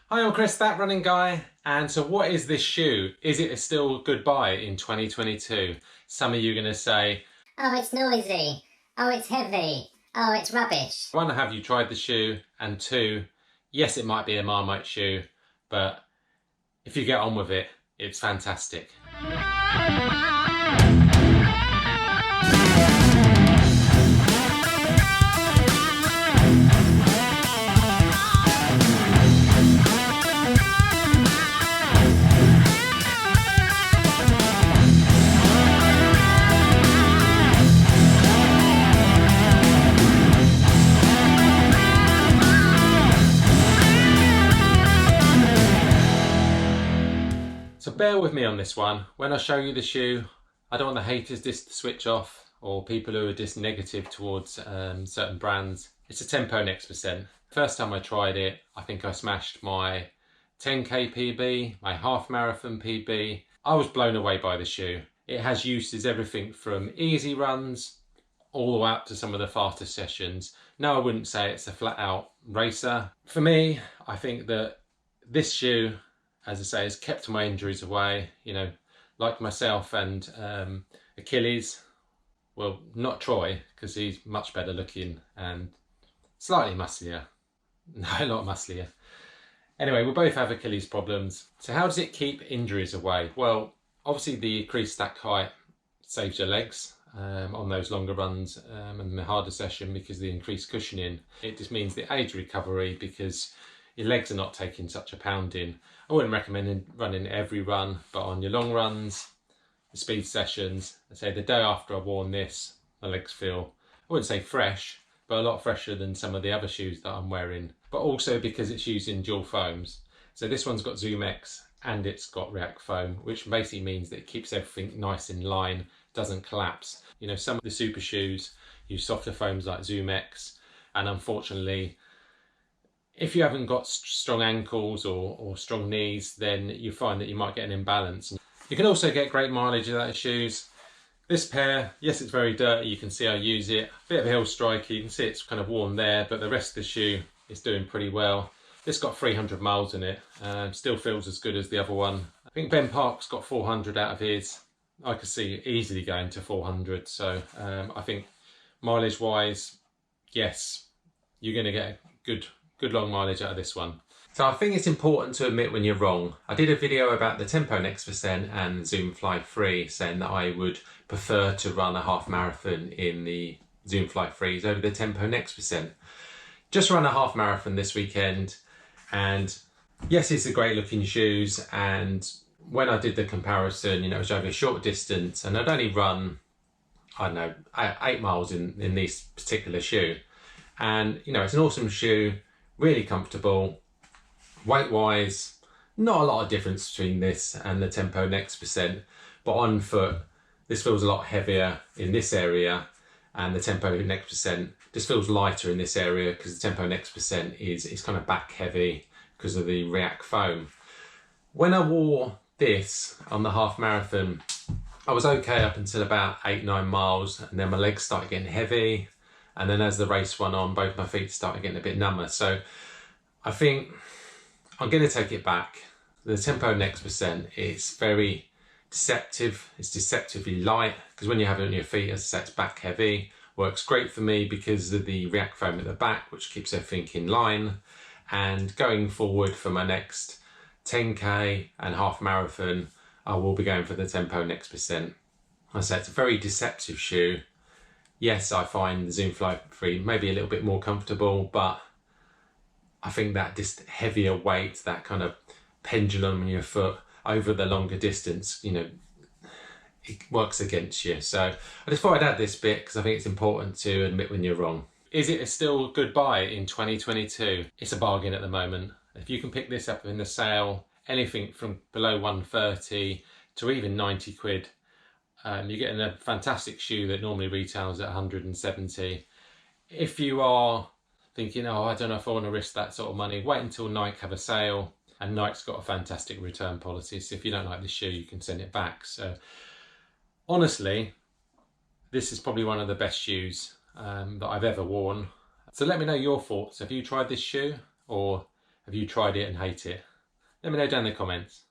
Hi, I'm Chris, that running guy. And so what is this shoe? Is it still a good buy in 2022? Some of you are going to say, oh, it's noisy. Oh, it's heavy. Oh, it's rubbish. one, have you tried the shoe? And two, yes, it might be a Marmite shoe, but if you get on with it, it's fantastic. So bear with me on this one. When I show you the shoe, I don't want the haters just to switch off or people who are just negative towards certain brands. It's a Tempo Next Percent. First time I tried it, I think I smashed my 10k PB, my half marathon PB. I was blown away by the shoe. It has uses everything from easy runs all the way up to some of the faster sessions. No, I wouldn't say it's a flat out racer. For me, I think that this shoe, as I say, has kept my injuries away. You know, like myself and Achilles, well, not Troy, because he's much better looking and slightly musclier. No, a lot musclier. Anyway, we both have Achilles problems. So how does it keep injuries away? Well, obviously the increased stack height saves your legs on those longer runs and the harder session because of the increased cushioning. It just means the age recovery because your legs are not taking such a pounding. I wouldn't recommend running every run, but on your long runs, the speed sessions, I say the day after I've worn this, my legs feel, I wouldn't say fresh, but a lot fresher than some of the other shoes that I'm wearing. But also because it's using dual foams. So this one's got Zoom X and it's got React foam, which basically means that it keeps everything nice in line, doesn't collapse. You know, some of the super shoes use softer foams like Zoom X, and unfortunately, if you haven't got strong ankles or strong knees, then you find that you might get an imbalance. You can also get great mileage out of shoes. This pair, yes, it's very dirty. You can see I use it. A bit of a heel striker. You can see it's kind of worn there, but the rest of the shoe is doing pretty well. This got 300 miles in it. Still feels as good as the other one. I think Ben Park's got 400 out of his. I could see easily going to 400. So I think mileage-wise, yes, you're going to get good long mileage out of this one. So I think it's important to admit when you're wrong. I did a video about the Tempo Next Percent and Zoom Fly 3 saying that I would prefer to run a half marathon in the Zoom Fly 3s over the Tempo Next Percent. Just run a half marathon this weekend, and yes, it's a great looking shoes, and when I did the comparison, you know, it was over a short distance and I'd only run, I don't know, 8 miles in this particular shoe. And you know, it's an awesome shoe, really comfortable. Weight wise, not a lot of difference between this and the Tempo Next Percent, but on foot, this feels a lot heavier in this area, and the Tempo Next Percent just feels lighter in this area because the Tempo Next Percent is kind of back heavy because of the React foam. When I wore this on the half marathon, I was okay up until about 8-9 miles, and then my legs started getting heavy, and then as the race went on, both my feet started getting a bit number. So I think I'm going to take it back. The Tempo Next Percent is very deceptive. It's deceptively light because when you have it on your feet, as I say, it's back heavy. Works great for me because of the React foam at the back, which keeps everything in line. And going forward for my next 10k and half marathon, I will be going for the Tempo Next Percent. As I say, it's a very deceptive shoe. Yes, I find the Zoom Fly 3 maybe a little bit more comfortable, but I think that just heavier weight, that kind of pendulum in your foot over the longer distance, you know, it works against you. So I just thought I'd add this bit because I think it's important to admit when you're wrong. Is it still a good buy in 2022? It's a bargain at the moment. If you can pick this up in the sale, anything from below 130 to even 90 quid, you're getting a fantastic shoe that normally retails at 170. If you are thinking, oh, I don't know if I want to risk that sort of money, wait until Nike have a sale, and Nike's got a fantastic return policy. So if you don't like the shoe, you can send it back. So honestly, this is probably one of the best shoes that I've ever worn. So let me know your thoughts. Have you tried this shoe, or Have you tried it and hate it? Let me know down in the comments.